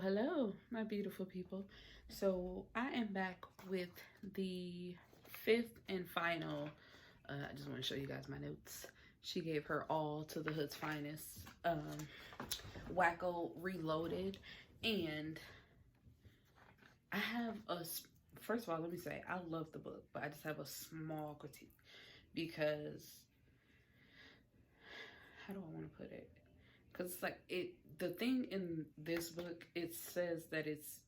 Hello, my beautiful people. So I am back with the fifth and final. I just want to show you guys my notes. She gave her all to the hood's finest. Wacko Reloaded, and I have a. First of all, let me say I love the book, but I just have a small critique because how do I want to put it? Because it's like the thing in this book, it says that it's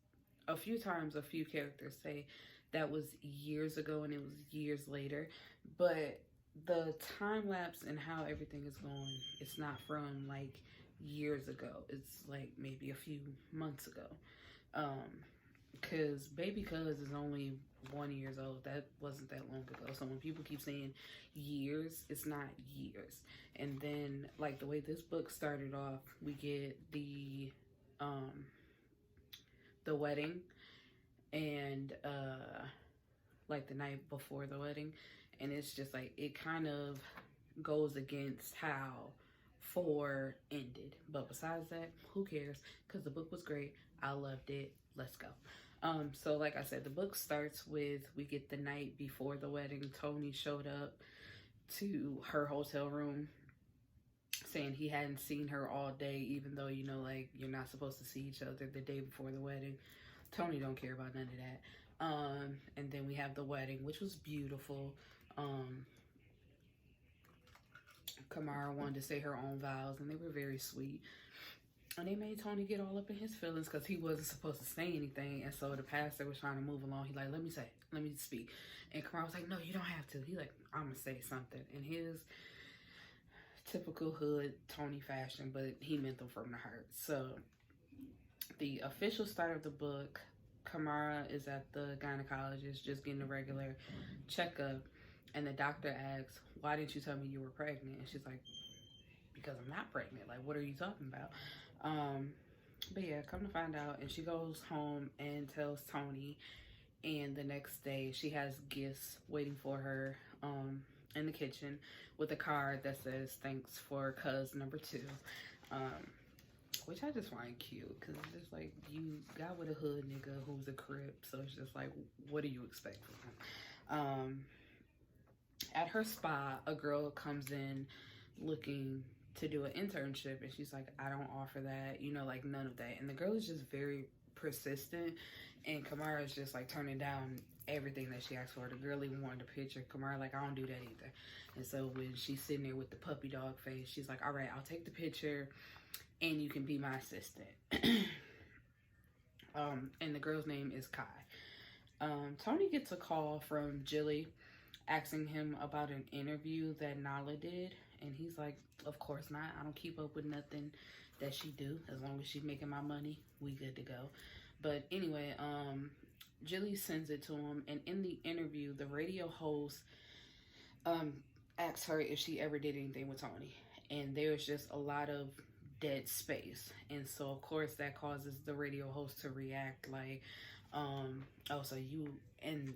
a few times a few characters say that was years ago and it was years later, but the time lapse and how everything is going, it's not from like years ago. It's like maybe a few months ago. Because baby cuz is only 1 year old. That wasn't that long ago. So when people keep saying years, it's not years. And then like the way this book started off, we get the wedding and like the night before the wedding, and it's just like it kind of goes against how 4 ended. But besides that, who cares? Because the book was great. I loved it. Let's go. So like I said, the book starts with we get the night before the wedding. Tony showed up to her hotel room saying he hadn't seen her all day, even though, you know, like you're not supposed to see each other the day before the wedding. Tony don't care about none of that. And then we have the wedding, which was beautiful. Camarih wanted to say her own vows, and they were very sweet. And they made Tony get all up in his feelings because he wasn't supposed to say anything. And so the pastor was trying to move along. He like, let me speak. And Camarih was like, no, you don't have to. He like, I'm going to say something. In his typical hood Tony fashion, but he meant them from the heart. So the official start of the book, Camarih is at the gynecologist just getting a regular checkup. And the doctor asks, why didn't you tell me you were pregnant? And she's like, because I'm not pregnant. Like, what are you talking about? But yeah, come to find out. And she goes home and tells Tony. And the next day, she has gifts waiting for her in the kitchen with a card that says, thanks for cuz number 2. Which I just find cute because it's just like you got with a hood nigga who's a crip. So it's just like, what do you expect from him? At her spa, a girl comes in looking to do an internship, and she's like, I don't offer that, you know, like none of that. And the girl is just very persistent, and Camarih is just like turning down everything that she asked for. The girl even wanted a picture. Camarih like, I don't do that either. And so when she's sitting there with the puppy dog face, she's like, all right, I'll take the picture and you can be my assistant. And the girl's name is Kai. Tony gets a call from Jilly asking him about an interview that Nala did, and he's like, of course not. I don't keep up with nothing that she do. As long as she's making my money, we good to go. But anyway, Jilly sends it to him, and in the interview, the radio host asks her if she ever did anything with Tony, and there's just a lot of dead space. And so of course that causes the radio host to react like, oh, so you, and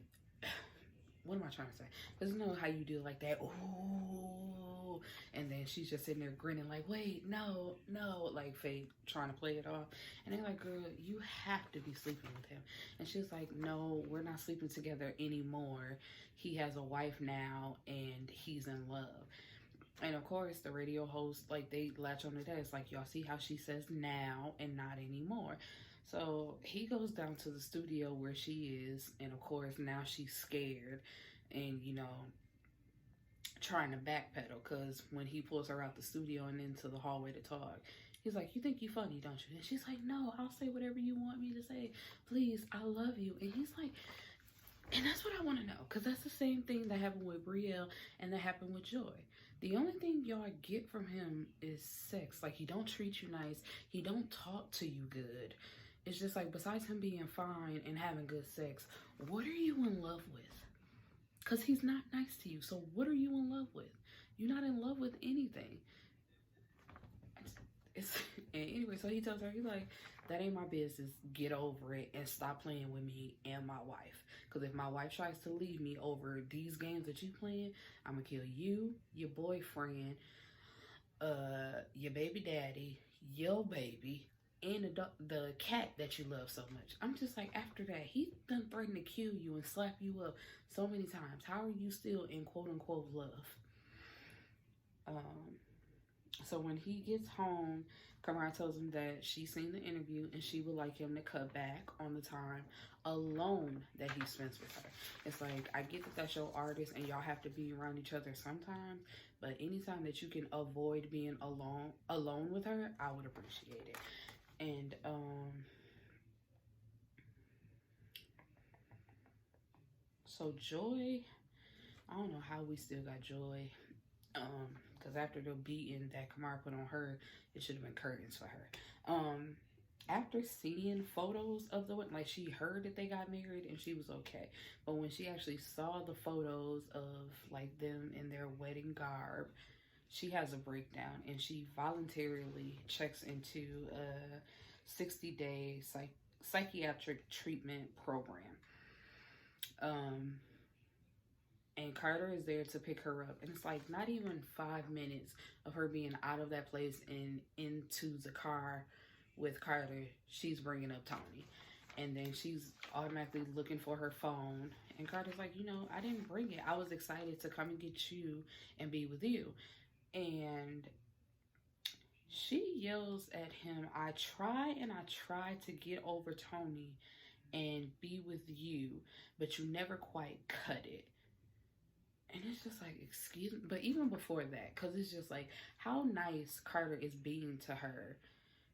what am I trying to say? Because you know how you do like that, ooh, and then she's just sitting there grinning like, wait, no, like fake trying to play it off. And they're like, girl, you have to be sleeping with him. And she's like, no, we're not sleeping together anymore. He has a wife now and he's in love. And of course, the radio host, like, they latch on to that. It's like, y'all see how she says now and not anymore. So he goes down to the studio where she is. And of course, now she's scared and, you know, trying to backpedal. Because when he pulls her out the studio and into the hallway to talk, he's like, you think you funny, don't you? And she's like, no, I'll say whatever you want me to say. Please, I love you. And he's like, and that's what I want to know, because that's the same thing that happened with Brielle and that happened with Joy. The only thing y'all get from him is sex. Like, he don't treat you nice. He don't talk to you good. It's just like, besides him being fine and having good sex, what are you in love with? Because he's not nice to you. So what are you in love with? You're not in love with anything. And anyway, so he tells her, he's like, that ain't my business. Get over it and stop playing with me and my wife. Because if my wife tries to leave me over these games that you playing, I'm going to kill you, your boyfriend, your baby daddy, your baby, and the cat that you love so much. I'm just like, after that, he done threatened to kill you and slap you up so many times. How are you still in quote unquote love? So when he gets home, Camarih tells him that she's seen the interview and she would like him to cut back on the time alone that he spends with her. It's like, I get that that's your artist and y'all have to be around each other sometimes, but anytime that you can avoid being alone with her, I would appreciate it. And so Joy, I don't know how we still got Joy, because after the beating that Camarih put on her, it should have been curtains for her. After seeing photos of the, like, she heard that they got married and she was okay, but when she actually saw the photos of like them in their wedding garb, she has a breakdown and she voluntarily checks into a 60-day psychiatric treatment program. And Carter is there to pick her up. And it's like not even 5 minutes of her being out of that place and into the car with Carter, she's bringing up Tony. And then she's automatically looking for her phone. And Carter's like, you know, I didn't bring it. I was excited to come and get you and be with you. And she yells at him, I try to get over Tony and be with you, but you never quite cut it. And it's just like, excuse me. But even before that, because it's just like how nice Carter is being to her.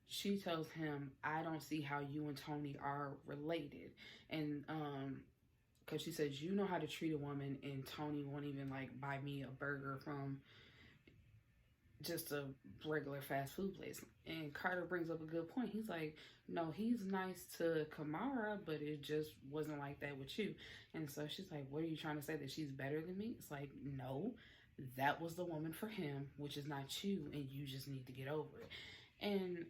She tells him, I don't see how you and Tony are related. And because she says, you know how to treat a woman, and Tony won't even like buy me a burger from just a regular fast food place. And Carter brings up a good point. He's like, no, he's nice to Camarih, but it just wasn't like that with you. And so she's like, what are you trying to say, that she's better than me? It's like, no, that was the woman for him, which is not you, and you just need to get over it. And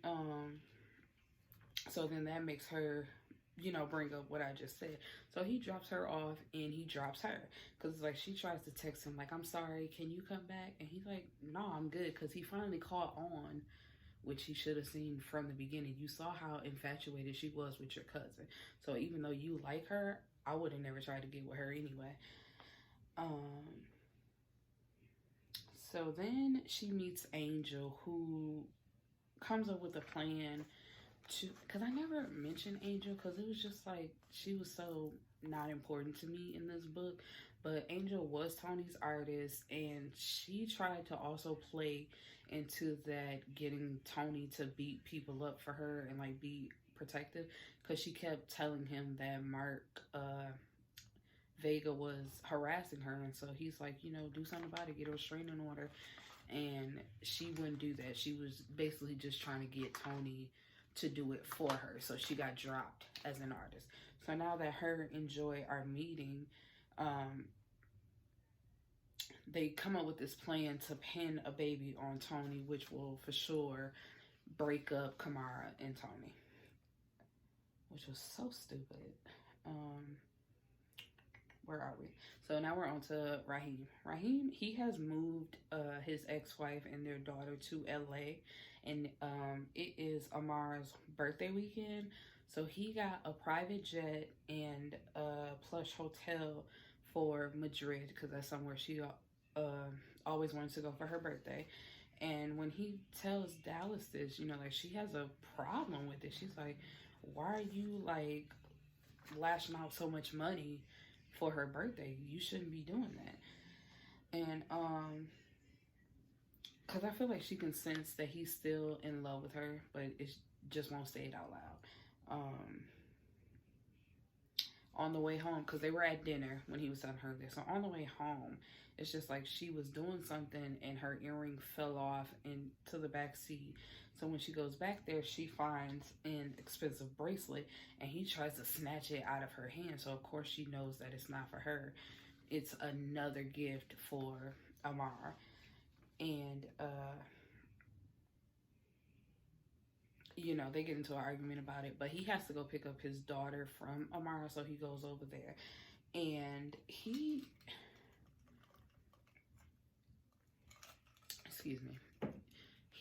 so then that makes her, you know, bring up what I just said. So he drops her off and he drops her, because like she tries to text him like, I'm sorry, can you come back? And he's like, no, I'm good, because he finally caught on, which he should have seen from the beginning. You saw how infatuated she was with your cousin. So even though you like her, I would have never tried to get with her anyway. So then she meets Angel, who comes up with a plan to, because I never mentioned Angel because it was just like she was so not important to me in this book. But Angel was Tony's artist, and she tried to also play into that, getting Tony to beat people up for her and like be protective, because she kept telling him that Mark Vega was harassing her. And so he's like, you know, do something about it, get a restraining order. And she wouldn't do that. She was basically just trying to get Tony to do it for her. So she got dropped as an artist. So now that her and Joy are meeting, they come up with this plan to pin a baby on Tony, which will for sure break up Camarih and Tony, which was so stupid. Where are we? So now we're on to Raheem. Raheem, he has moved his ex-wife and their daughter to LA, and it is Amar's birthday weekend. So he got a private jet and a plush hotel for Madrid, because that's somewhere she always wanted to go for her birthday. And when he tells Dallas this, you know, like, she has a problem with it. She's like, why are you like lashing out so much money for her birthday? You shouldn't be doing that. And because I feel like she can sense that he's still in love with her, but it just won't say it out loud. On the way home, because they were at dinner when he was telling her this, so on the way home, it's just like she was doing something and her earring fell off into the back seat. So when she goes back there, she finds an expensive bracelet, and he tries to snatch it out of her hand. So of course she knows that it's not for her. It's another gift for Amar. And you know, they get into an argument about it, but he has to go pick up his daughter from Amar, so he goes over there. And he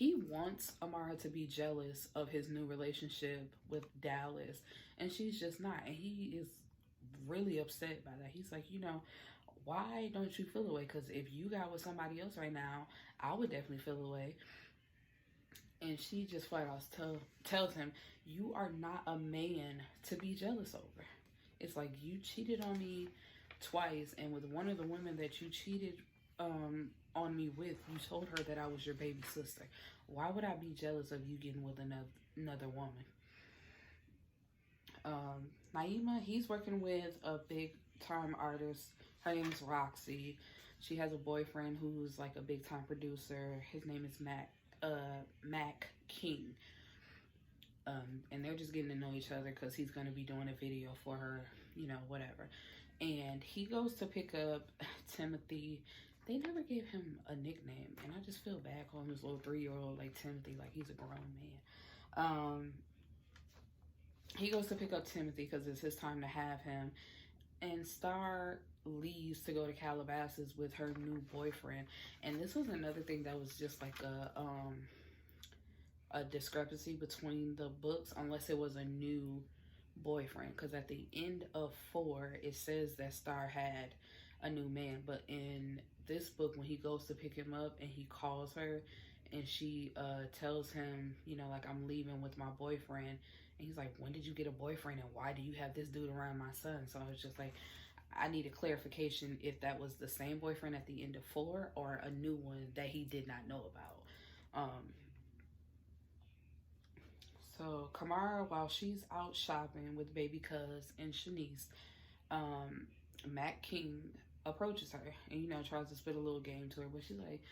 he wants Amara to be jealous of his new relationship with Dallas, and she's just not. And he is really upset by that. He's like, why don't you feel away? Because if you got with somebody else right now, I would definitely feel away. And she just flat out tells him, you are not a man to be jealous over. It's like, you cheated on me twice, and with one of the women that you cheated on me with, you told her that I was your baby sister. Why would I be jealous of you getting with another woman? Naima, he's working with a big time artist. Her name is Roxy. She has a boyfriend who's like a big time producer. His name is Mac King. And they're just getting to know each other because he's going to be doing a video for her, whatever. And he goes to pick up Timothy. They never gave him a nickname, and I just feel bad calling this little 3-year-old like Timothy, like he's a grown man. He goes to pick up Timothy because it's his time to have him, and Star leaves to go to Calabasas with her new boyfriend. And this was another thing that was just like a discrepancy between the books, unless it was a new boyfriend, because at the end of 4 it says that Star had a new man, but in this book, when he goes to pick him up and he calls her and she tells him, like, I'm leaving with my boyfriend, and he's like, when did you get a boyfriend and why do you have this dude around my son? So I was just like, I need a clarification if that was the same boyfriend at the end of 4 or a new one that he did not know about. So Camarih, while she's out shopping with baby cuz and Shanice, Matt King approaches her and, tries to spit a little game to her, but she's like,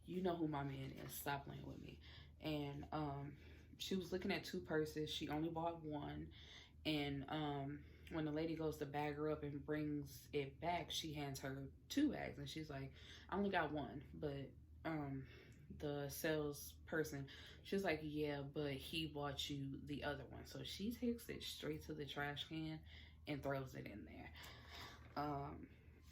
you know who my man is, stop playing with me. And she was looking at 2 purses. She only bought one. And when the lady goes to bag her up and brings it back, she hands her 2 bags, and she's like, I only got one. But the salesperson, she was like, yeah, but he bought you the other one. So she takes it straight to the trash can and throws it in there.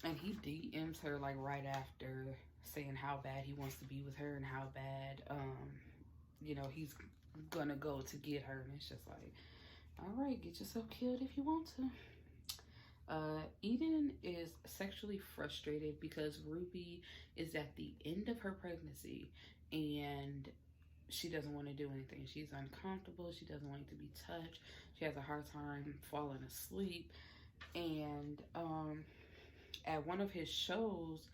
And he DMs her like right after, saying how bad he wants to be with her and how bad he's gonna go to get her. And it's just like, all right, get yourself killed if you want to. Eden is sexually frustrated because Ruby is at the end of her pregnancy and she doesn't want to do anything. She's uncomfortable. She doesn't want to be touched. She has a hard time falling asleep. And at one of his shows,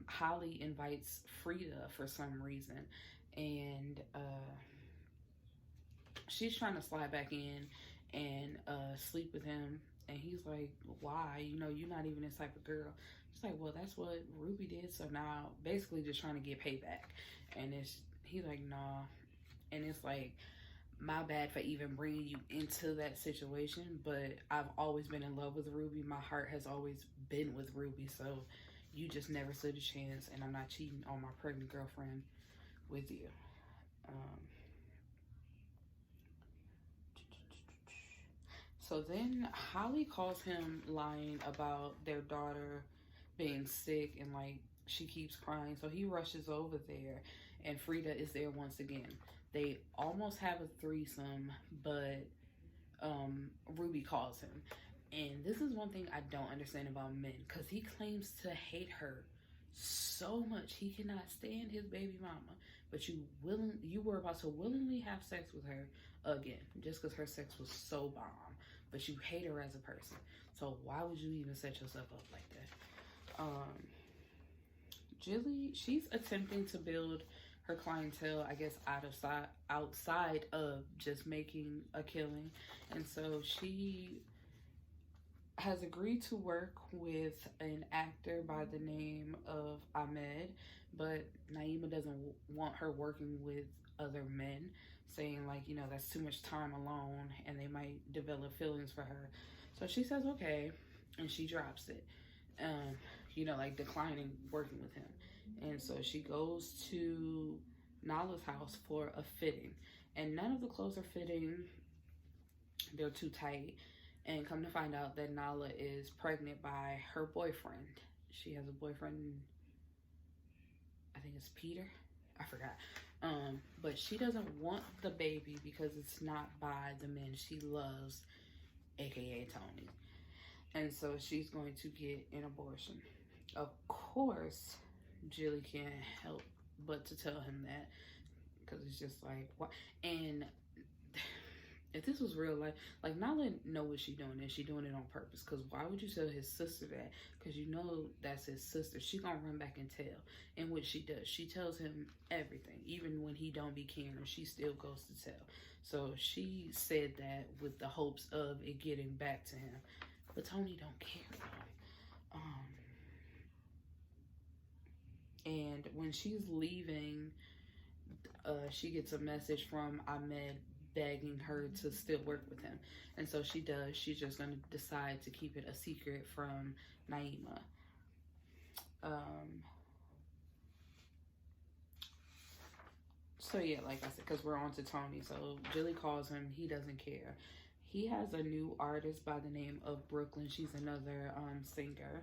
Holly invites Frida for some reason, and she's trying to slide back in and sleep with him, and he's like, why? You're not even this type of girl. She's like, well, that's what Ruby did, so now basically just trying to get payback. And he's like, nah. And it's like, my bad for even bringing you into that situation, but I've always been in love with Ruby. My heart has always been with Ruby, so you just never stood a chance, and I'm not cheating on my pregnant girlfriend with you. So then Holly calls him lying about their daughter being sick, and like she keeps crying. So he rushes over there, and Frida is there once again. They almost have a threesome, but Ruby calls him. And this is one thing I don't understand about men, because he claims to hate her so much. He cannot stand his baby mama, but you were about to willingly have sex with her again, just because her sex was so bomb, but you hate her as a person. So why would you even set yourself up like that? Jilly, she's attempting to build her clientele, I guess, outside of just making a killing. And so she has agreed to work with an actor by the name of Ahmed, but Naima doesn't want her working with other men, saying like, that's too much time alone and they might develop feelings for her. So she says okay, and she drops it, like declining working with him. And so she goes to Nala's house for a fitting, and none of the clothes are fitting. They're too tight. And come to find out that Nala is pregnant by her boyfriend. She has a boyfriend, I think it's Peter, I forgot. But she doesn't want the baby because it's not by the men she loves, aka Tony. And so she's going to get an abortion. Of course, Jilly can't help but to tell him that, because it's just like, what? And if this was real life, like, Nala know what she doing, and she doing it on purpose. Because why would you tell his sister that? Because you know that's his sister. She gonna run back and tell. And what she does, she tells him everything. Even when he don't be caring, she still goes to tell. So she said that with the hopes of it getting back to him. But Tony don't care, though. And when she's leaving, she gets a message from Ahmed begging her to still work with him. And so she does. She's just going to decide to keep it a secret from Naima. So yeah, like I said, because we're on to Tony. So Jilly calls him. He doesn't care. He has a new artist by the name of Brooklyn. She's another singer.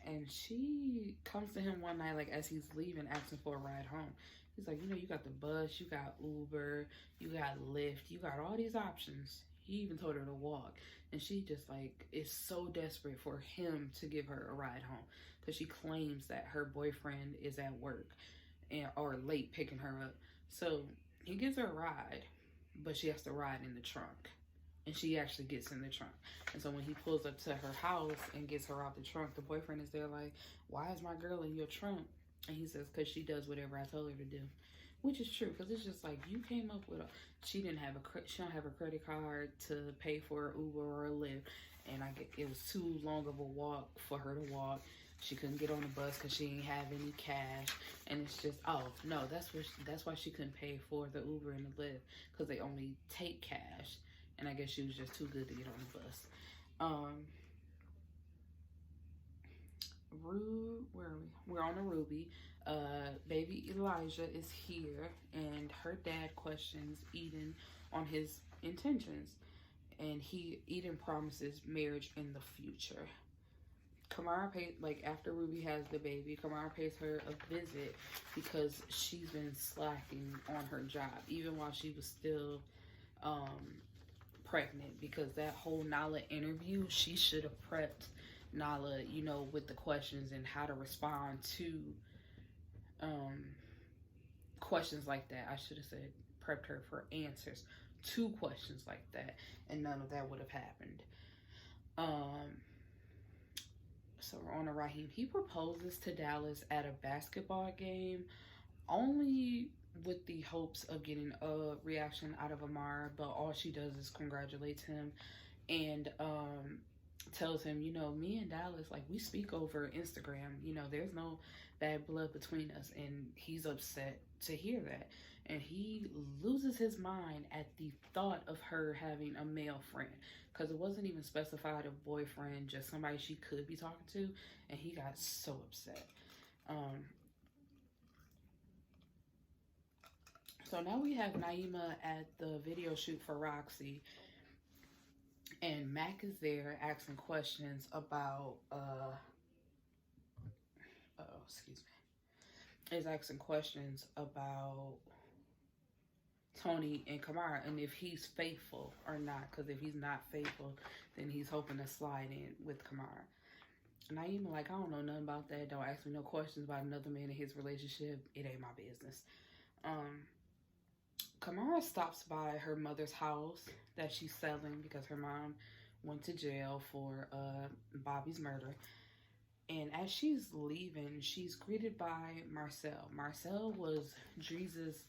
And she comes to him one night, like, as he's leaving, asking for a ride home. He's like, you know, you got the bus, you got Uber, you got Lyft, you got all these options. He even told her to walk. And she just, like, is so desperate for him to give her a ride home. Because she claims that her boyfriend is at work or late picking her up. So he gives her a ride, but she has to ride in the trunk. And she actually gets in the trunk. And so when he pulls up to her house and gets her out the trunk, the boyfriend is there like, why is my girl in your trunk? And he says, because she does whatever I told her to do. Which is true, because it's just like, you came up with she don't have a credit card to pay for an Uber or a Lyft. And it was too long of a walk for her to walk. She couldn't get on the bus because she didn't have any cash. And it's just, oh, no, that's why she couldn't pay for the Uber and the Lyft, because they only take cash. And I guess she was just too good to get on the bus. Where are we? We're on a Ruby. Baby Elijah is here, and her dad questions Eden on his intentions. And Eden promises marriage in the future. Camarih pays, like, after Ruby has the baby, Camarih pays her a visit because she's been slacking on her job, even while she was still, pregnant, because that whole Nala interview, she should have prepped Nala, you know, with the questions and how to respond to questions like that. I should have said prepped her for answers to questions like that, and none of that would have happened. So we're on to Raheem. He proposes to Dallas at a basketball game, only with the hopes of getting a reaction out of Amara, but all she does is congratulates him and tells him, you know, me and Dallas, like, we speak over Instagram, you know, there's no bad blood between us. And he's upset to hear that, and he loses his mind at the thought of her having a male friend, because it wasn't even specified a boyfriend, just somebody she could be talking to, and he got so upset. So now we have Naima at the video shoot for Roxy, and Mac is there asking questions about, is asking questions about Tony and Camarih, and if he's faithful or not, because if he's not faithful, then he's hoping to slide in with Camarih. Naima like, I don't know nothing about that. Don't ask me no questions about another man in his relationship. It ain't my business. Camarih stops by her mother's house that she's selling because her mom went to jail for Bobby's murder. And as she's leaving, she's greeted by Marcel. Marcel was Dree's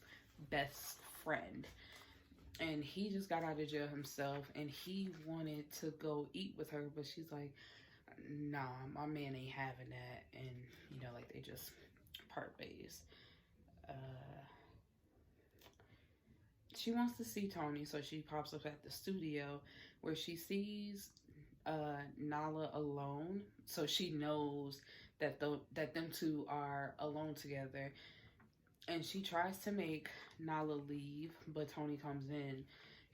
best friend. And he just got out of jail himself, and he wanted to go eat with her, but she's like, nah, my man ain't having that. And, you know, like, they just part ways. She wants to see Tony, so she pops up at the studio where she sees Nala alone. So she knows that them two are alone together. And she tries to make Nala leave, but Tony comes in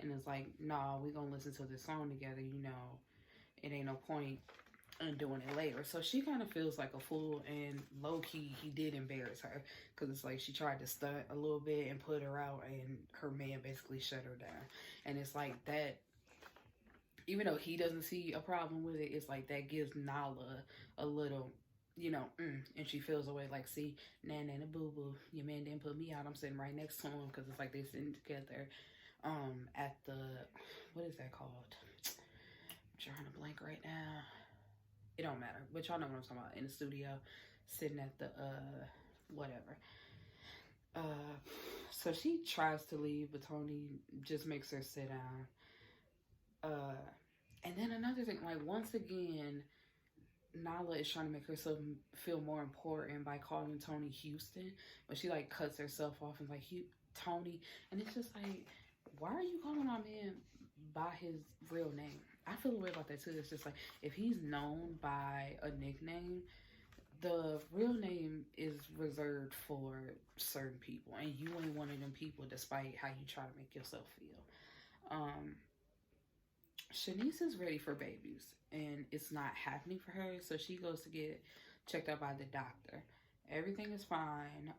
and is like, nah, we gonna listen to this song together, you know. It ain't no point and doing it later. So she kind of feels like a fool, and low-key, he did embarrass her. Because it's like she tried to stunt a little bit and put her out, and her man basically shut her down. And it's like that, even though he doesn't see a problem with it, it's like that gives Nala a little, and she feels away like, see, nana boo-boo, your man didn't put me out. I'm sitting right next to him, because it's like they sitting together at the, what is that called? I'm trying to blank right now. It don't matter, but y'all know what I'm talking about. In the studio, sitting at the whatever. So she tries to leave, but Tony just makes her sit down. And then another thing, like, once again, Nala is trying to make herself feel more important by calling Tony Houston, but she like cuts herself off and like, Tony, and it's just like, why are you calling my man by his real name? I feel a way about that too. It's just like, if he's known by a nickname, the real name is reserved for certain people, and you ain't one of them people, despite how you try to make yourself feel. Shanice is ready for babies, and it's not happening for her, so she goes to get checked out by the doctor. Everything is fine.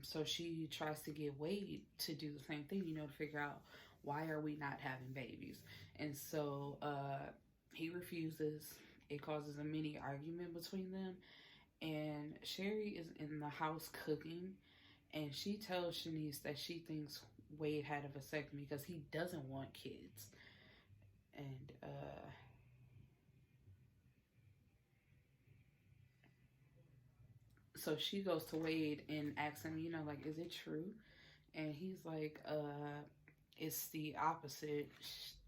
So she tries to get Wade to do the same thing, to figure out, why are we not having babies? And so he refuses. It causes a mini argument between them. And Sherry is in the house cooking, and she tells Shanice that she thinks Wade had a vasectomy because he doesn't want kids. And so she goes to Wade and asks him, like, is it true? And he's like, it's the opposite.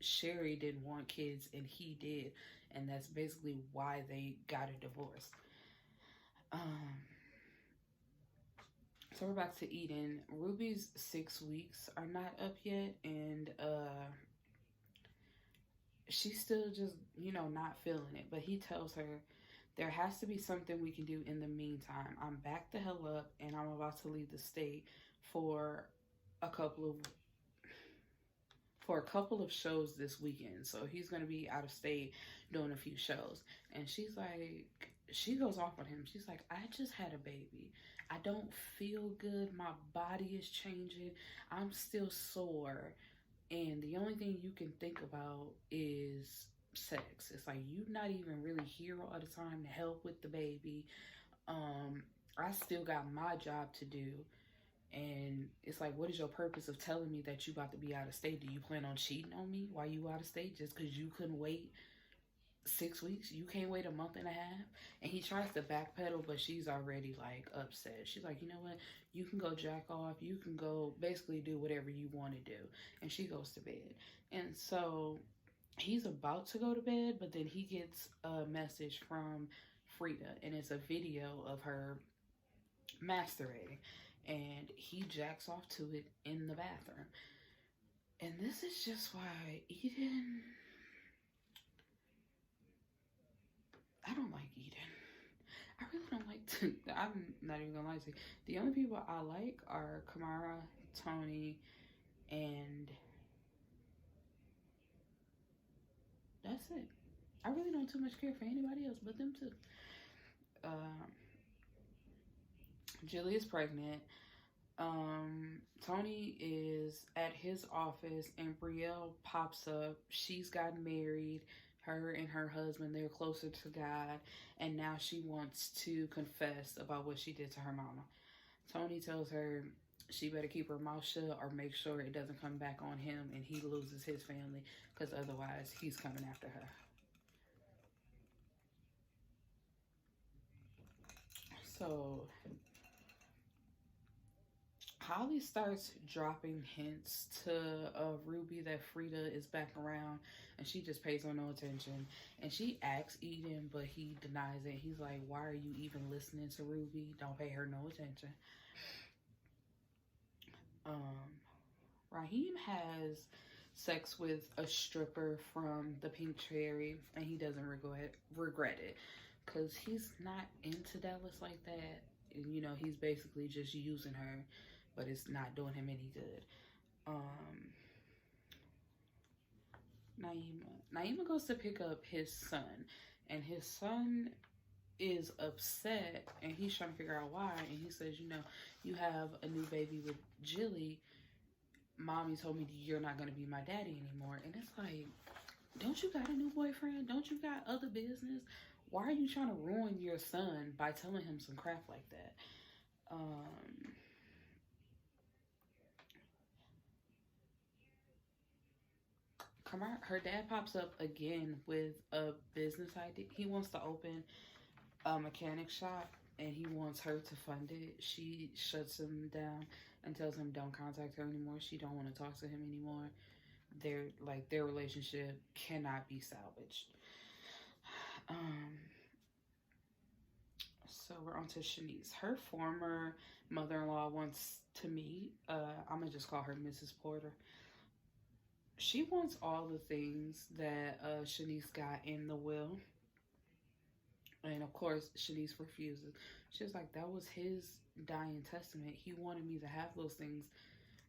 Sherry didn't want kids and he did, and that's basically why they got a divorce. So we're back to Eden. Ruby's 6 weeks are not up yet, and she's still just, not feeling it. But he tells her, there has to be something we can do in the meantime. I'm back the hell up, and I'm about to leave the state for a couple of shows this weekend. So he's going to be out of state doing a few shows. And she's like, she goes off on him. She's like, I just had a baby. I don't feel good. My body is changing. I'm still sore. And the only thing you can think about is sex. It's like, you not even really here all the time to help with the baby. I still got my job to do. And it's like, what is your purpose of telling me that you about to be out of state? Do you plan on cheating on me while you out of state just because you couldn't wait 6 weeks? You can't wait a month and a half? And he tries to backpedal, but she's already like upset. She's like, you know what? You can go jack off. You can go basically do whatever you want to do. And she goes to bed. And so he's about to go to bed, but then he gets a message from Frida, and it's a video of her masturbating. And he jacks off to it in the bathroom. And this is just why Eden... I don't like Eden. I really don't like... I'm not even gonna lie to you. The only people I like are Camarih, Tony, and... that's it. I really don't too much care for anybody else but them two. Jilly is pregnant. Tony is at his office and Brielle pops up. She's gotten married. Her and her husband, they're closer to God, and now she wants to confess about what she did to her mama. Tony tells her she better keep her mouth shut or make sure it doesn't come back on him and he loses his family, because otherwise he's coming after her. So Holly starts dropping hints to Ruby that Frida is back around, and she just pays her no attention. And she asks Eden, but he denies it. He's like, why are you even listening to Ruby? Don't pay her no attention. Raheem has sex with a stripper from the Pink Cherry, and he doesn't regret it, because he's not into Dallas like that. And, he's basically just using her, but it's not doing him any good. Naima goes to pick up his son, and his son is upset, and he's trying to figure out why. And he says, you know, you have a new baby with Jilly. Mommy told me you're not going to be my daddy anymore. And it's like, don't you got a new boyfriend? Don't you got other business? Why are you trying to ruin your son by telling him some crap like that? Her dad pops up again with a business idea. He wants to open a mechanic shop, and he wants her to fund it. She shuts him down and tells him don't contact her anymore. She don't want to talk to him anymore. Their relationship cannot be salvaged. So we're on to Shanice. Her former mother-in-law wants to meet. I'm gonna just call her Mrs. Porter. She wants all the things that Shanice got in the will. And of course, Shanice refuses. She's like, that was his dying testament. He wanted me to have those things,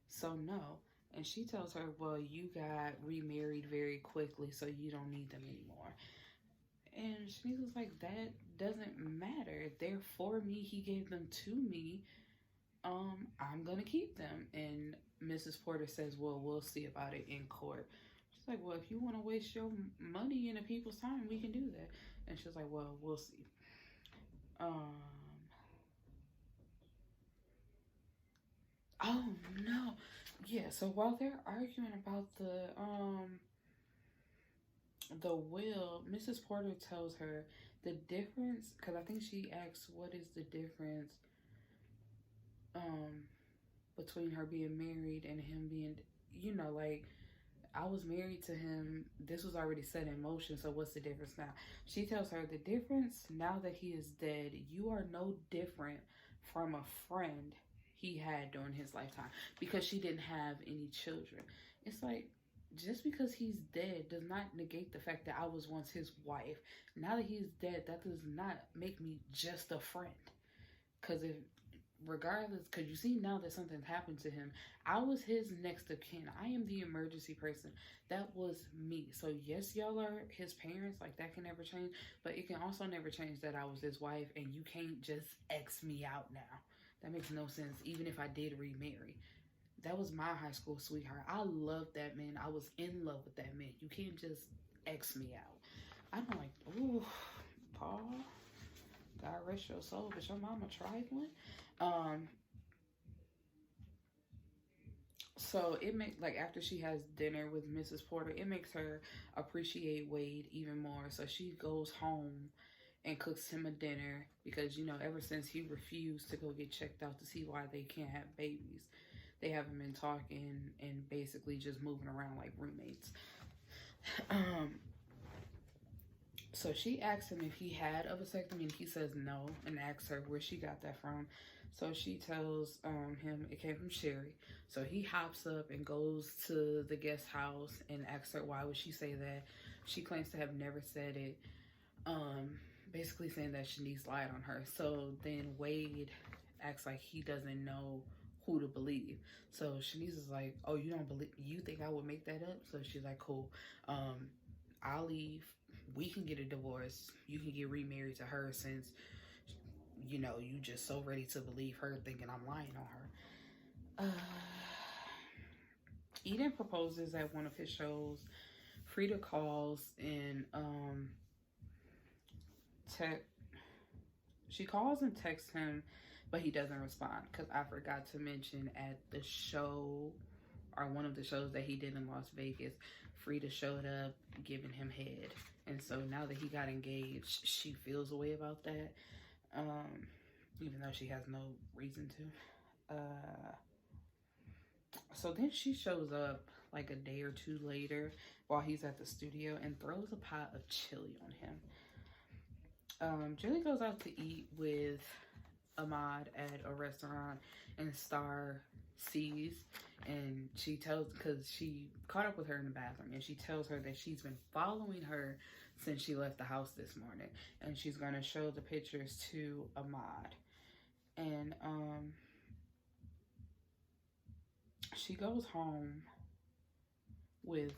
so no. And she tells her, well, you got remarried very quickly, so you don't need them anymore. And Shanice was like, that doesn't matter. They're for me. He gave them to me. I'm going to keep them. And Mrs. Porter says, well, we'll see about it in court. She's like, well, if you want to waste your money and the people's time, we can do that. And she's like, well, we'll see. Oh, no. Yeah, so while they're arguing about the will, Mrs. Porter tells her the difference, because I think she asks, what is the difference between her being married and him being, you know, like, I was married to him. This was already set in motion. So what's the difference now? She tells her the difference now that he is dead, you are no different from a friend he had during his lifetime, because she didn't have any children. It's like, just because he's dead does not negate the fact that I was once his wife. Now that he's dead, that does not make me just a friend. Because because you see now that something's happened to him, I was his next of kin. I am the emergency person. That was me. So yes, y'all are his parents, like that can never change, but it can also never change that I was his wife, and you can't just X me out now. That makes no sense, even if I did remarry. That was my high school sweetheart. I loved that man. I was in love with that man. You can't just X me out. I'm like, ooh, Paul, God rest your soul, but your mama trifling. So it makes, like, after she has dinner with Mrs. Porter, it makes her appreciate Wade even more. So she goes home and cooks him a dinner because, you know, ever since he refused to go get checked out to see why they can't have babies, they haven't been talking and basically just moving around like roommates. So she asks him if he had a vasectomy, and he says no, and asks her where she got that from. So she tells him it came from Sherry. So he hops up and goes to the guest house and asks her why would she say that. She claims to have never said it, basically saying that Shanice lied on her. So then Wade acts like he doesn't know who to believe. So Shanice is like, oh, you don't believe, you think I would make that up? So she's like, cool, I'll leave, we can get a divorce, you can get remarried to her, since, you know, you just so ready to believe her, thinking I'm lying on her. Eden proposes at one of his shows. Frida calls and she calls and texts him, but he doesn't respond, because I forgot to mention at the show, or one of the shows that he did in Las Vegas, Frida showed up giving him head. And so now that he got engaged, she feels a way about that, even though she has no reason to. So then she shows up like a day or two later while he's at the studio and throws a pot of chili on him. Julie goes out to eat with Ahmad at a restaurant, and Star sees, and she tells, because she caught up with her in the bathroom, and she tells her that she's been following her since she left the house this morning, and she's going to show the pictures to Ahmad. And she goes home and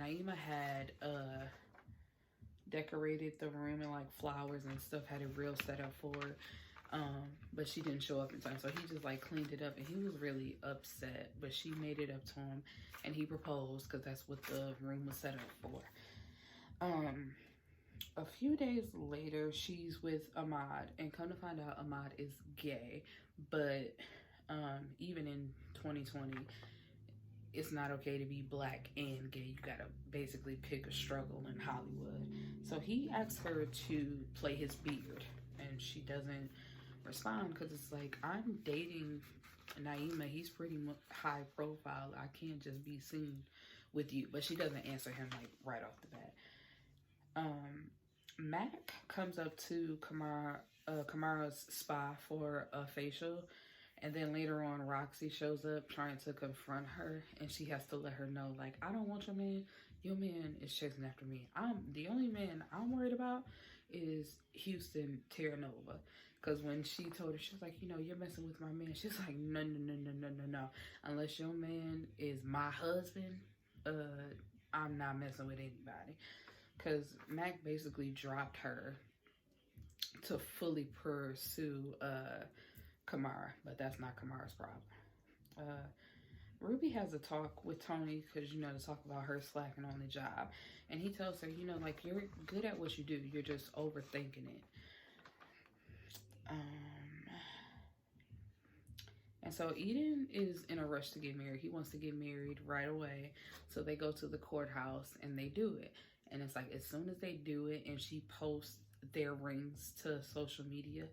Naima had decorated the room and like flowers and stuff, had it real set up for her. But she didn't show up in time, so he just like cleaned it up, and he was really upset. But she made it up to him, and he proposed because that's what the room was set up for. A few days later, she's with Ahmad, and come to find out, Ahmad is gay. But even in 2020, it's not okay to be black and gay. You gotta basically pick a struggle in Hollywood. So he asks her to play his beard, and she doesn't respond because it's like, I'm dating Naima. He's pretty high profile. I can't just be seen with you. But she doesn't answer him like right off the bat. Mac comes up to Camarih's spa for a facial. And then later on, Roxy shows up trying to confront her, and she has to let her know, like, I don't want your man. Your man is chasing after me. The only man I'm worried about is Houston Terranova. Because when she told her, she was like, you know, you're messing with my man. She's like, no, no, no, no, no, no, no. Unless your man is my husband, I'm not messing with anybody. Because Mac basically dropped her to fully pursue Camarih, but that's not Camarih's problem. Ruby has a talk with Tony because, you know, to talk about her slacking on the job. And he tells her, you know, like, you're good at what you do. You're just overthinking it. And so Eden is in a rush to get married. He wants to get married right away. So they go to the courthouse and they do it. And it's like, as soon as they do it and she posts their rings to social media,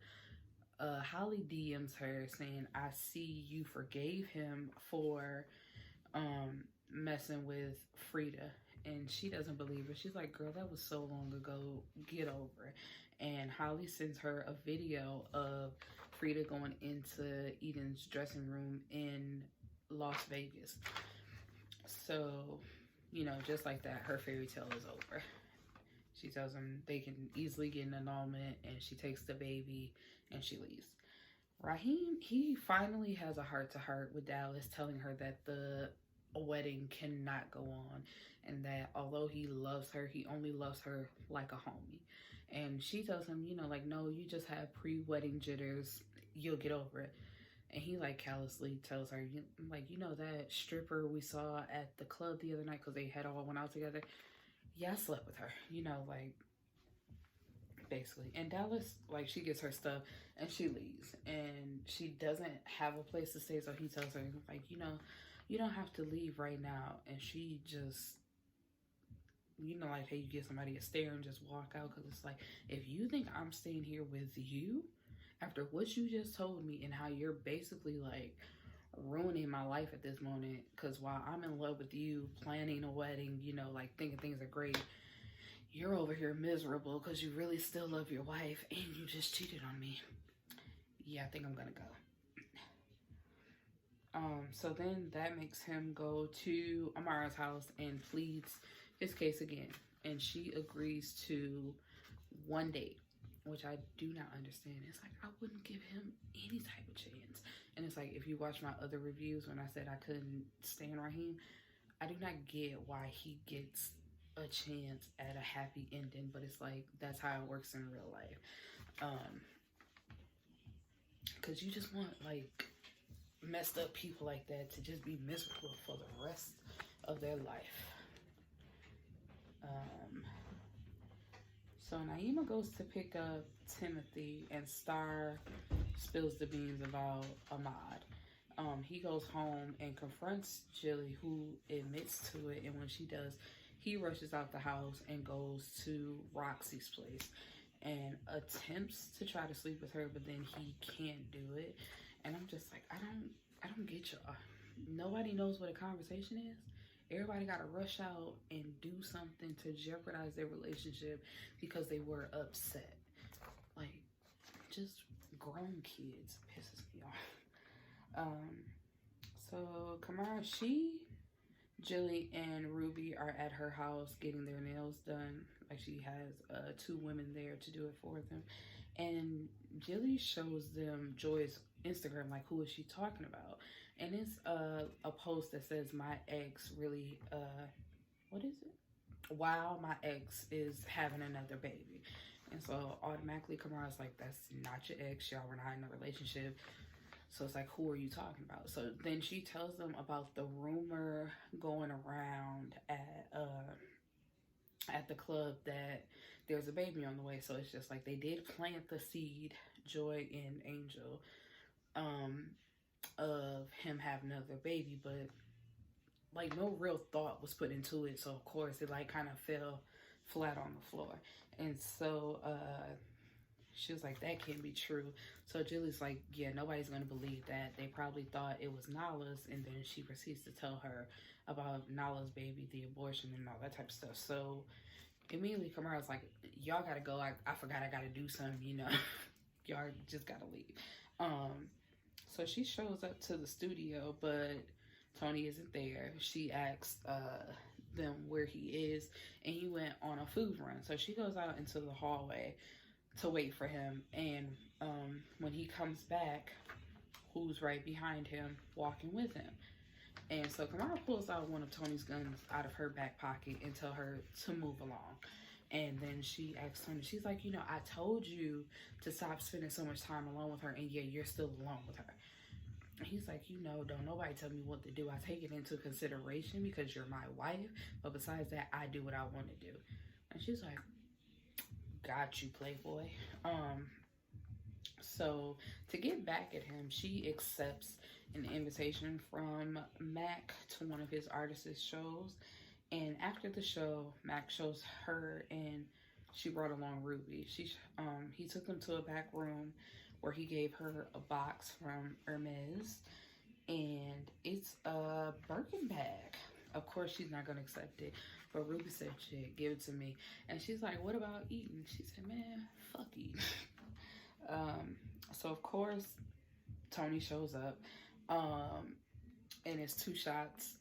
Holly DMs her saying, I see you forgave him for messing with Frida. And she doesn't believe her. She's like, girl, that was so long ago. Get over it. And Holly sends her a video of Frida going into Eden's dressing room in Las Vegas. So, you know, just like that, her fairy tale is over. She tells them they can easily get an annulment, and she takes the baby and she leaves. Raheem, he finally has a heart-to-heart with Dallas, telling her that the wedding cannot go on, and that although he loves her, he only loves her like a homie. And she tells him, you know, like, no, you just have pre-wedding jitters, you'll get over it. And he like callously tells her, like, you know that stripper we saw at the club the other night, because they had all went out together? Yeah, I slept with her, you know, like, basically. And Dallas, like, she gets her stuff and she leaves, and she doesn't have a place to stay. So he tells her, like, you know, you don't have to leave right now. And she just, you know, like, hey, you get somebody a stare and just walk out, because it's like, if you think I'm staying here with you after what you just told me and how you're basically like ruining my life at this moment, because while I'm in love with you, planning a wedding, you know, like thinking things are great, you're over here miserable because you really still love your wife and you just cheated on me. Yeah, I think I'm gonna go. So then that makes him go to Amara's house and pleads his case again. And she agrees to one date, which I do not understand. It's like, I wouldn't give him any type of chance. And it's like, if you watch my other reviews when I said I couldn't stand Raheem, I do not get why he gets a chance at a happy ending, but it's like, that's how it works in real life. Because you just want, like, messed up people like that to just be miserable for the rest of their life. So Naima goes to pick up Timothy, and Star spills the beans about Ahmad. He goes home and confronts Jilly, who admits to it, and when she does, he rushes out the house and goes to Roxy's place and attempts to try to sleep with her, but then he can't do it. And I'm just like, I don't get y'all. Nobody knows what a conversation is. Everybody got to rush out and do something to jeopardize their relationship because they were upset. Like, just grown kids pisses me off. So Camarih, Jilly and Ruby are at her house getting their nails done. Like, she has 2 women there to do it for them. And Jilly shows them Joy's Instagram, like, who is she talking about? And it's a post that says, my ex really, what is it? while my ex is having another baby. And so automatically Camarih's like, that's not your ex, y'all were not in a relationship. So it's like, who are you talking about? So then she tells them about the rumor going around at the club that there's a baby on the way. So it's just like they did plant the seed, Joy and Angel, of him having another baby, but like no real thought was put into it. So of course it like kind of fell flat on the floor. And so she was like, that can't be true. So Julie's like, yeah, nobody's gonna believe that. They probably thought it was Nala's. And then she proceeds to tell her about Nala's baby, the abortion, and all that type of stuff. So immediately Camarih's like, y'all gotta go. I forgot I gotta do something, you know. Y'all just gotta leave. So she shows up to the studio, but Tony isn't there. She asks them where he is, and he went on a food run. So she goes out into the hallway to wait for him, and when he comes back, who's right behind him walking with him? And so Camarih pulls out one of Tony's guns out of her back pocket and tell her to move along. And then she asks Tony, she's like, you know, I told you to stop spending so much time alone with her, and yet you're still alone with her. And he's like, you know, don't nobody tell me what to do. I take it into consideration because you're my wife, but besides that, I do what I want to do. And she's like, got you, playboy. So to get back at him, she accepts an invitation from Mac to one of his artists' shows. And after the show, Mac shows her, and she brought along Ruby. He took them to a back room where he gave her a box from Hermes, and it's a Birkin bag. Of course, she's not gonna accept it, but Ruby said, shit, give it to me. And she's like, what about eating? She said, man, fuck eating. So of course, Tony shows up, and it's 2 shots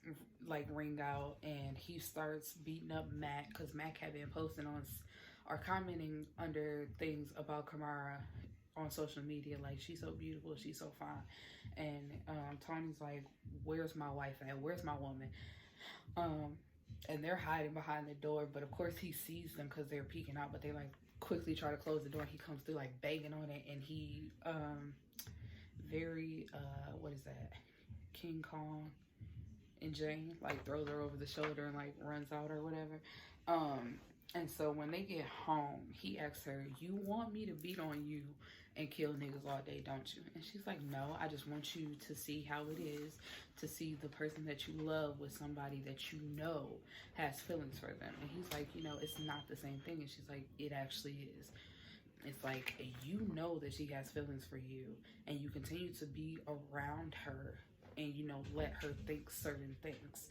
like ring out, and he starts beating up Mac because Mac had been posting on or commenting under things about Camarih on social media, like, she's so beautiful, she's so fine. And Tony's like, where's my wife at? Where's my woman? And they're hiding behind the door, but of course he sees them because they're peeking out, but they like quickly try to close the door. He comes through like banging on it, and he very what is that, King Kong and Jane, like throws her over the shoulder and like runs out or whatever. And so when they get home, he asks her, you want me to beat on you and kill niggas all day, don't you? And she's like, no, I just want you to see how it is to see the person that you love with somebody that you know has feelings for them. And he's like, you know, it's not the same thing. And she's like, it actually is. It's like, you know that she has feelings for you, and you continue to be around her and, you know, let her think certain things.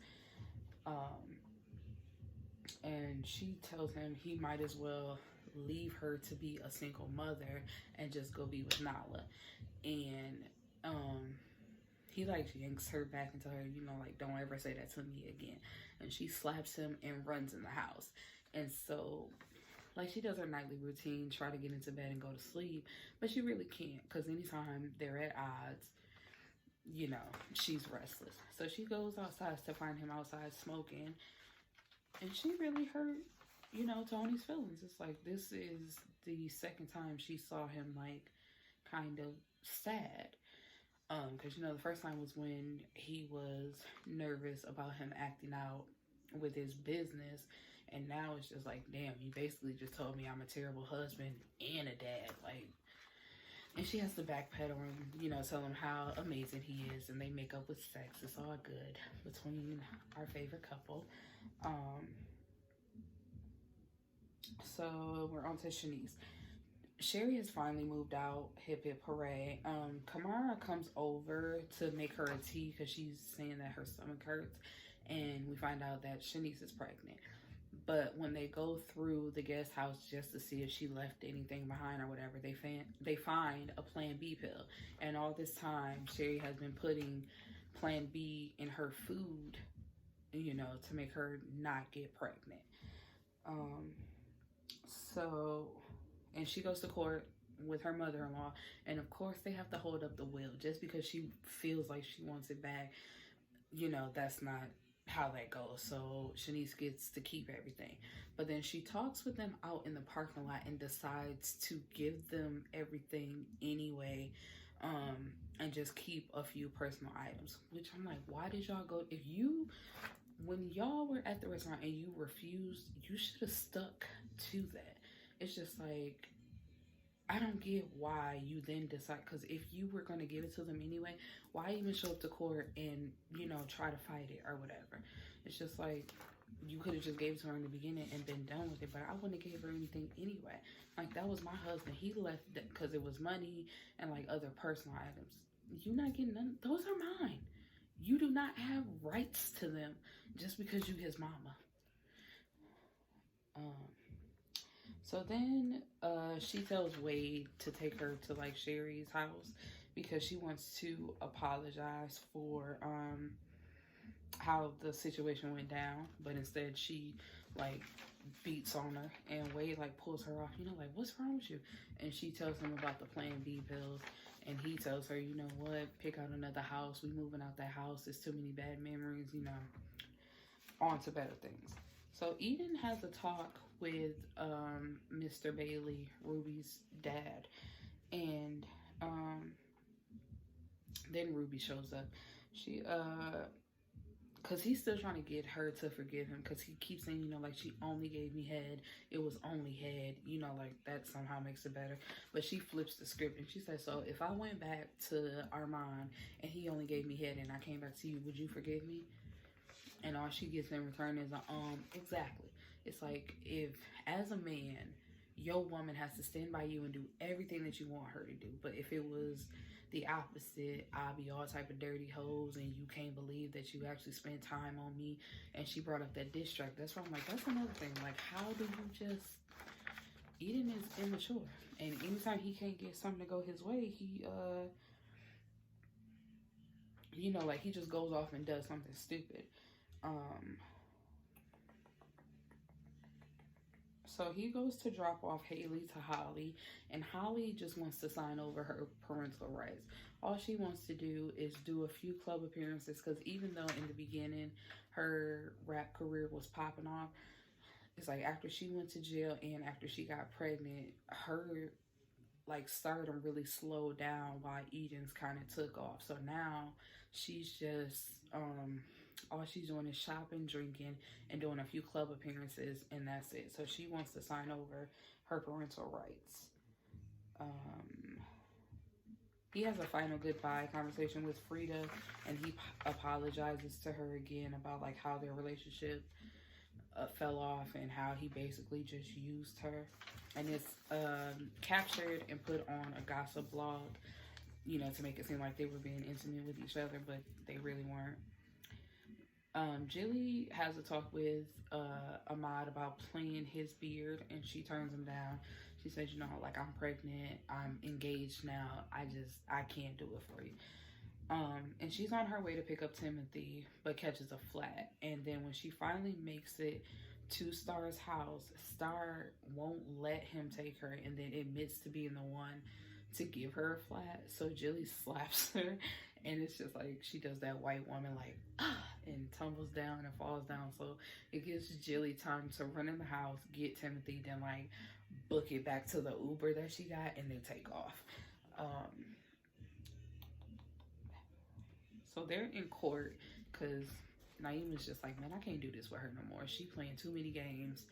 And she tells him he might as well leave her to be a single mother and just go be with Nala. And he like yanks her back into her, you know, like, don't ever say that to me again. And she slaps him and runs in the house. And so like, she does her nightly routine, try to get into bed and go to sleep, but she really can't, because anytime they're at odds, you know, she's restless. So she goes outside to find him outside smoking, and she really hurt, you know, Tony's feelings. It's like, this is the second time she saw him, like, kind of sad. Because, you know, the first time was when he was nervous about him acting out with his business, and now it's just like, damn, you basically just told me I'm a terrible husband and a dad, like. And she has to backpedal and, you know, tell him how amazing he is, and they make up with sex. It's all good between our favorite couple. So we're on to Shanice. Sherry has finally moved out. Hip hip hooray. Camarih comes over to make her a tea because she's saying that her stomach hurts, and we find out that Shanice is pregnant. But when they go through the guest house just to see if she left anything behind or whatever, they find a Plan B pill. And all this time, Sherry has been putting Plan B in her food, you know, to make her not get pregnant. And she goes to court with her mother-in-law. And of course, they have to hold up the will just because she feels like she wants it back. You know, that's not how that goes. So Shanice gets to keep everything. But then she talks with them out in the parking lot and decides to give them everything anyway, and just keep a few personal items. Which I'm like, why did y'all go? When y'all were at the restaurant and you refused, you should have stuck to that. It's just like, I don't get why you then decide, because if you were going to give it to them anyway, why even show up to court and, try to fight it or whatever? It's just like, you could have just gave it to her in the beginning and been done with it, but I wouldn't have gave her anything anyway. Like, that was my husband. He left because it was money and, like, other personal items. You not getting none. Those are mine. You do not have rights to them just because you his mama. So then she tells Wade to take her to like Sherry's house because she wants to apologize for how the situation went down, but instead she like beats on her, and Wade like pulls her off, like, what's wrong with you? And she tells him about the Plan B pills, and he tells her, you know what, pick out another house, we moving out that house, there's too many bad memories, on to better things. So Eden has a talk with Mr. Bailey, Ruby's dad, and then Ruby shows up. She because he's still trying to get her to forgive him, because he keeps saying, like, she only gave me head, it was only head, like that somehow makes it better. But she flips the script and she says, so if I went back to Armand and he only gave me head and I came back to you, would you forgive me? And all she gets in return is exactly. It's like, if as a man, your woman has to stand by you and do everything that you want her to do. But if it was the opposite, I'll be all type of dirty hoes and you can't believe that you actually spent time on me. And she brought up that diss track. That's why I'm like, that's another thing. Like, how do you just... Eden is immature. And anytime he can't get something to go his way, he, like, he just goes off and does something stupid. So he goes to drop off Haley to Holly, and Holly just wants to sign over her parental rights. All she wants to do is do a few club appearances, because even though in the beginning her rap career was popping off, it's like after she went to jail and after she got pregnant, her like stardom really slowed down while Eden's kind of took off. So now she's just all she's doing is shopping, drinking, and doing a few club appearances, and that's it. So she wants to sign over her parental rights. He has a final goodbye conversation with Frida, and he apologizes to her again about like how their relationship fell off and how he basically just used her. And it's captured and put on a gossip blog, to make it seem like they were being intimate with each other, but they really weren't. Jilly has a talk with Ahmad about playing his beard, and she turns him down. She says, like, I'm pregnant, I'm engaged now, I can't do it for you. And she's on her way to pick up Timothy, but catches a flat. And then when she finally makes it to Star's house, Star won't let him take her, and then admits to being the one to give her a flat. So Jilly slaps her, and it's just like she does that white woman like and tumbles down and falls down. So it gives Jilly time to run in the house, get Timothy, then like book it back to the Uber that she got, and then take off. So they're in court because Naima's just like, man, I can't do this with her no more. She playing too many games.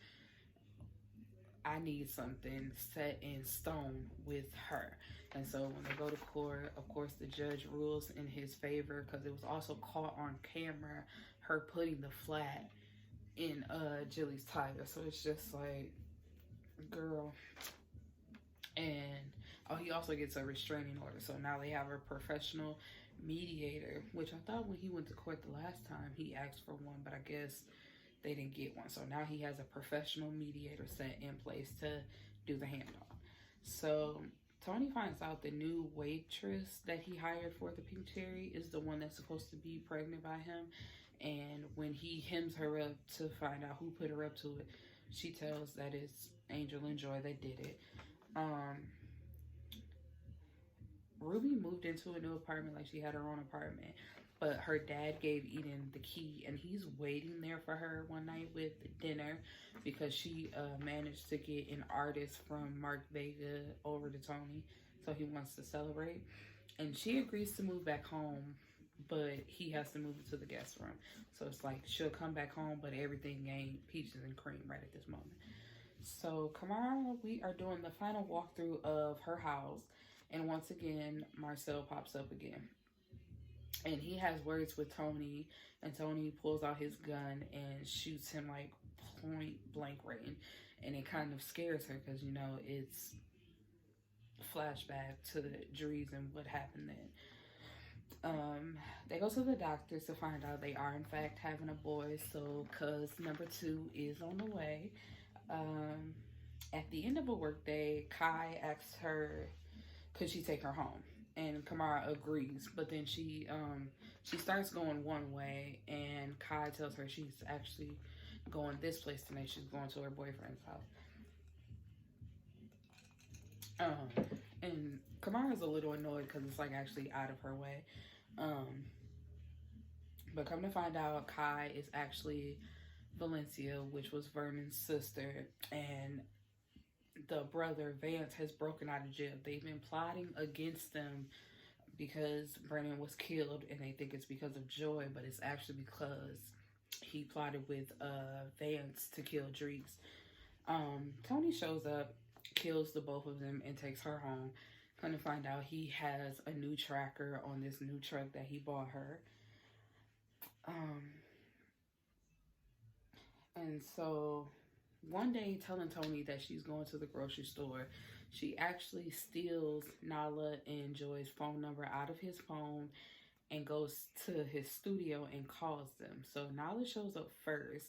I need something set in stone with her. And so when they go to court, of course, the judge rules in his favor, because it was also caught on camera, her putting the flat in Jilly's tire. So it's just like, girl. And he also gets a restraining order. So now they have a professional mediator, which I thought when he went to court the last time he asked for one, but I guess they didn't get one. So now he has a professional mediator set in place to do the handoff. So Tony finds out the new waitress that he hired for the Pink Cherry is the one that's supposed to be pregnant by him. And when he hems her up to find out who put her up to it, she tells that it's Angel and Joy that did it. Ruby moved into a new apartment, like she had her own apartment. but her dad gave Eden the key, and he's waiting there for her one night with dinner because she managed to get an artist from Mark Vega over to Tony, so he wants to celebrate. And she agrees to move back home, but he has to move into the guest room. So it's like she'll come back home, but everything ain't peaches and cream right at this moment. So Camarih, we are doing the final walkthrough of her house, and once again, Marcel pops up again. And he has words with Tony, and Tony pulls out his gun and shoots him like point blank range. And it kind of scares her because, you know, it's flashback to Dries and what happened then. They go to the doctors to find out they are in fact having a boy, so cuz number 2 is on the way. At the end of a workday, Kai asks her, could she take her home? And Camarih agrees, but then she starts going one way, and Kai tells her she's actually going this place tonight. She's going to her boyfriend's house. And Camarih's a little annoyed because it's like actually out of her way. But come to find out, Kai is actually Valencia, which was Vernon's sister, and the brother Vance has broken out of jail. They've been plotting against them because Vernon was killed, and they think it's because of Joy, but it's actually because he plotted with Vance to kill Dries. Tony shows up, kills the both of them, and takes her home. Come to find out, he has a new tracker on this new truck that he bought her. And so one day, telling Tony that she's going to the grocery store, she actually steals Nala and Joy's phone number out of his phone and goes to his studio and calls them. So Nala shows up first,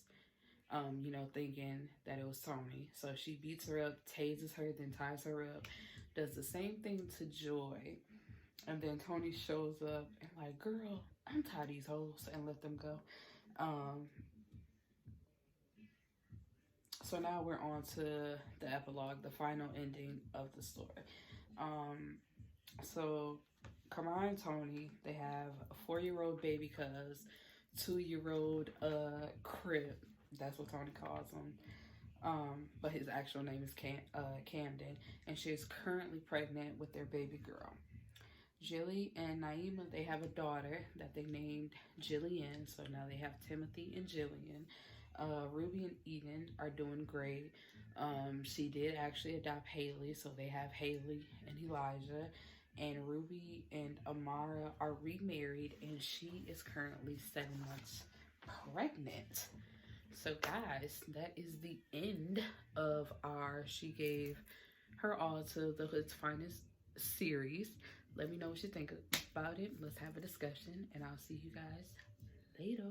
you know, thinking that it was Tony. So she beats her up, tases her, then ties her up, does the same thing to Joy. And then Tony shows up and like, girl, I'm tired of these hoes, and let them go. So now we're on to the epilogue, the final ending of the story. So Camarih and Tony, they have a 4-year-old baby cuz, 2-year-old Crip, that's what Tony calls him. But his actual name is Camden, and she is currently pregnant with their baby girl. Jilly and Naima, they have a daughter that they named Jillian, so now they have Timothy and Jillian. Ruby and Eden are doing great. She did actually adopt Haley, so they have Haley and Elijah. And Ruby and Amara are remarried, and she is currently 7 months pregnant. So guys, that is the end of our She Gave Her All to the Hood's Finest series. Let me know what you think about it. Let's have a discussion, and I'll see you guys later.